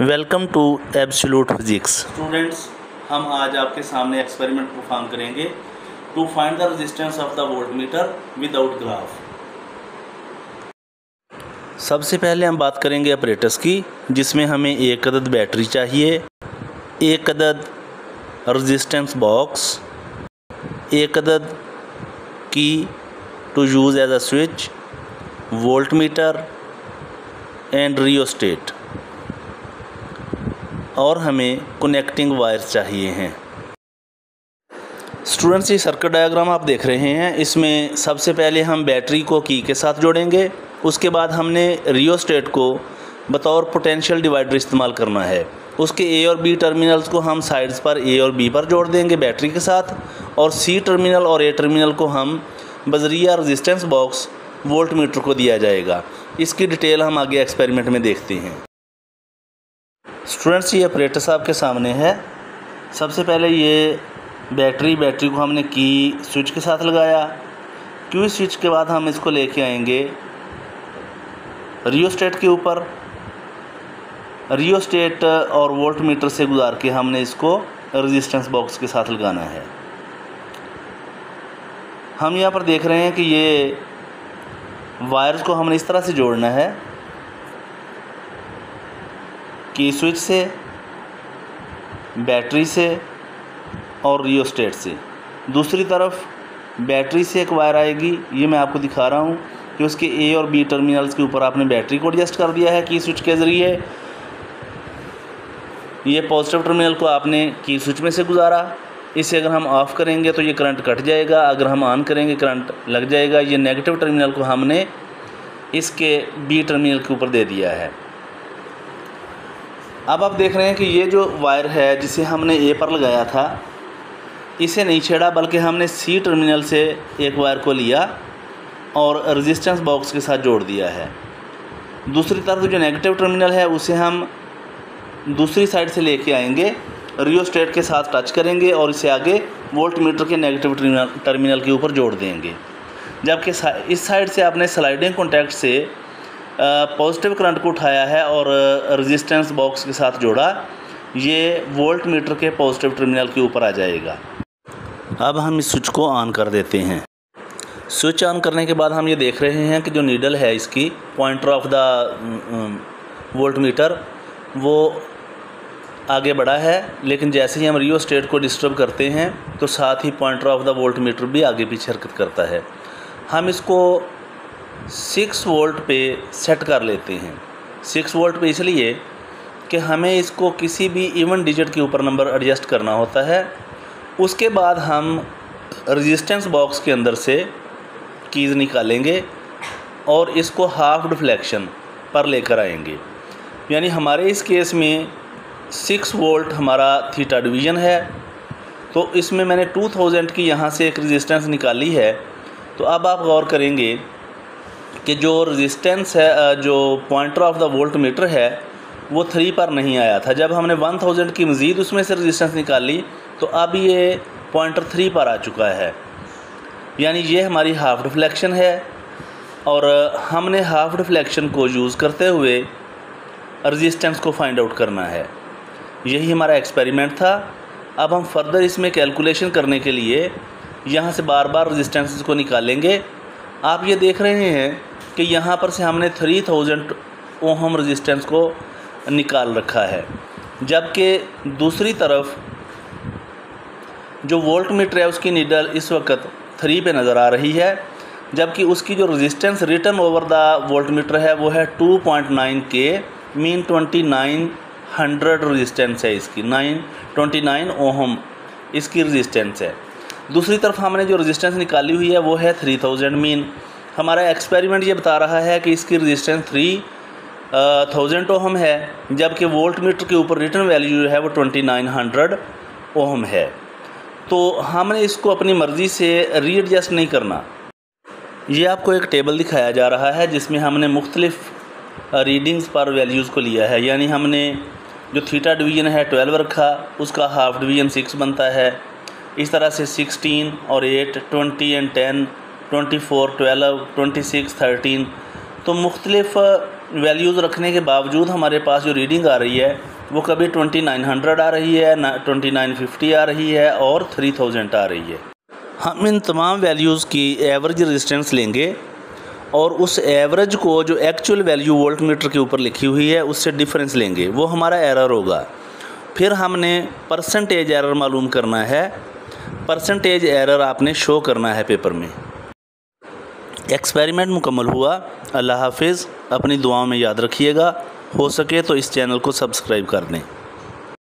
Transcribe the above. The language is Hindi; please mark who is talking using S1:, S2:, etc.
S1: Welcome to absolute physics. Students, हम आज आपके सामने एक्सपेरिमेंट परफॉर्म करेंगे to find the resistance of the voltmeter without graph. सबसे पहले हम बात करेंगे अपरेटस की, जिसमें हमें एक अदद बैटरी चाहिए, एक अदद रेजिस्टेंस बॉक्स, एक अदद key to use as a switch, voltmeter and rheostat, और हमें कनेक्टिंग वायर्स चाहिए हैं। स्टूडेंट्स, ये सर्किट डायग्राम आप देख रहे हैं। इसमें सबसे पहले हम बैटरी को की के साथ जोड़ेंगे। उसके बाद हमने रियोस्टेट को बतौर पोटेंशियल डिवाइडर इस्तेमाल करना है। उसके ए और बी टर्मिनल्स को हम साइड्स पर ए और बी पर जोड़ देंगे बैटरी के साथ, और सी टर्मिनल और ए टर्मिनल को हम बजरिया रेजिस्टेंस बॉक्स वोल्टमीटर को दिया जाएगा। इसकी डिटेल हम आगे एक्सपेरिमेंट में देखते हैं। स्टूडेंट्स, ये अपरेटस आपके सामने है। सबसे पहले ये बैटरी को हमने की स्विच के साथ लगाया। क्यू स्विच के बाद हम इसको लेके आएंगे रियोस्टेट के ऊपर। रियोस्टेट और वोल्टमीटर से गुजार के हमने इसको रेजिस्टेंस बॉक्स के साथ लगाना है। हम यहाँ पर देख रहे हैं कि ये वायर्स को हमने इस तरह से जोड़ना है की स्विच से, बैटरी से और रियोस्टेट से। दूसरी तरफ बैटरी से एक वायर आएगी, ये मैं आपको दिखा रहा हूँ कि उसके ए और बी टर्मिनल्स के ऊपर आपने बैटरी को एडजस्ट कर दिया है की स्विच के ज़रिए। ये पॉजिटिव टर्मिनल को आपने की स्विच में से गुजारा। इसे अगर हम ऑफ़ करेंगे तो ये करंट कट जाएगा, अगर हम ऑन करेंगे करंट लग जाएगा। ये नेगेटिव टर्मिनल को हमने इसके बी टर्मिनल के ऊपर दे दिया है। अब आप देख रहे हैं कि ये जो वायर है जिसे हमने ए पर लगाया था, इसे नहीं छेड़ा, बल्कि हमने सी टर्मिनल से एक वायर को लिया और रेजिस्टेंस बॉक्स के साथ जोड़ दिया है। दूसरी तरफ जो नेगेटिव टर्मिनल है उसे हम दूसरी साइड से लेके आएंगे, रियोस्टेट के साथ टच करेंगे और इसे आगे वोल्टमीटर के नेगेटिव टर्मिनल के ऊपर जोड़ देंगे। जबकि इस साइड से आपने स्लाइडिंग कॉन्टैक्ट से पॉजिटिव करंट को उठाया है और रेजिस्टेंस बॉक्स के साथ जोड़ा, ये वोल्टमीटर के पॉजिटिव टर्मिनल के ऊपर आ जाएगा। अब हम इस स्विच को ऑन कर देते हैं। स्विच ऑन करने के बाद हम ये देख रहे हैं कि जो नीडल है इसकी, पॉइंटर ऑफ द वोल्टमीटर, वो आगे बढ़ा है। लेकिन जैसे ही हम रियोस्टेट को डिस्टर्ब करते हैं तो साथ ही पॉइंटर ऑफ द वोल्टमीटर भी आगे पीछे हरकत करता है। हम इसको 6 वोल्ट पे सेट कर लेते हैं। 6 वोल्ट पे इसलिए कि हमें इसको किसी भी इवन डिजिट के ऊपर नंबर एडजस्ट करना होता है। उसके बाद हम रेजिस्टेंस बॉक्स के अंदर से कीज़ निकालेंगे और इसको हाफ डिफ्लेक्शन पर लेकर आएंगे। यानी हमारे इस केस में 6 वोल्ट हमारा थीटा डिवीज़न है, तो इसमें मैंने 2000 की यहाँ से एक रेजिस्टेंस निकाली है। तो अब आप गौर करेंगे कि जो रेजिस्टेंस है, जो पॉइंटर ऑफ द वोल्टमीटर है, वो 3 पर नहीं आया था। जब हमने 1000 की मज़ीद उसमें से रेजिस्टेंस निकाली तो अब ये पॉइंटर 3 पर आ चुका है। यानी ये हमारी हाफ डिफ्लेक्शन है और हमने हाफ डिफ्लेक्शन को यूज़ करते हुए रेजिस्टेंस को फाइंड आउट करना है। यही हमारा एक्सपेरिमेंट था। अब हम फर्दर इसमें कैलकुलेशन करने के लिए यहाँ से बार बार रेजिस्टेंस को निकालेंगे। आप ये देख रहे हैं कि यहाँ पर से हमने 3000 ओहम रेजिस्टेंस को निकाल रखा है, जबकि दूसरी तरफ जो वोल्टमीटर है उसकी नीडल इस वक्त 3 पे नज़र आ रही है, जबकि उसकी जो resistance return over the voltmeter है वो है 2.9 के, मीन 2900 रेजिस्टेंस है इसकी, 929 ओहम इसकी रेजिस्टेंस है। दूसरी तरफ हमने जो रेजिस्टेंस निकाली हुई है वो है 3000, मीन हमारा एक्सपेरिमेंट ये बता रहा है कि इसकी रेजिस्टेंस 3000 ओहम है, जबकि वोल्टमीटर के ऊपर रिटर्न वैल्यू है वो 2900 ओहम है। तो हमने इसको अपनी मर्ज़ी से रीएडजस्ट नहीं करना। ये आपको एक टेबल दिखाया जा रहा है जिसमें हमने मुख्तलिफ रीडिंग्स पर वैल्यूज़ को लिया है। यानी हमने जो थीटा डिवीज़न है 12 रखा, उसका हाफ डिवीज़न 6 बनता है। इस तरह से 16 और 8, 20 एंड 10, 24, 12, 26, 13, तो मुख्तलिफ वैल्यूज़ रखने के बावजूद हमारे पास जो रीडिंग आ रही है वो कभी 2900 आ रही है, 2950 आ रही है और 3000 आ रही है। हम इन तमाम वैल्यूज़ की एवरेज रेजिस्टेंस लेंगे और उस एवरेज को जो एक्चुअल वैल्यू वोल्ट मीटर के ऊपर लिखी हुई है उससे डिफरेंस लेंगे, वो हमारा एरर होगा। फिर हमने परसेंटेज एरर मालूम करना है, परसेंटेज एरर आपने शो करना है पेपर में। एक्सपेरिमेंट मुकम्मल हुआ। अल्लाह हाफिज़। अपनी दुआओं में याद रखिएगा। हो सके तो इस चैनल को सब्सक्राइब कर दें।